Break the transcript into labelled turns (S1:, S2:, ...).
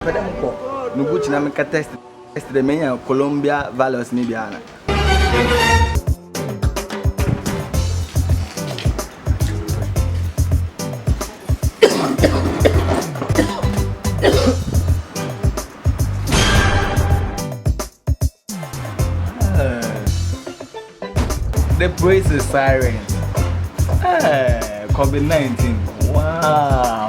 S1: Pedemko, no Gucci na make test the menya Colombia values ni biana. The praise is siren. COVID-19. Wow.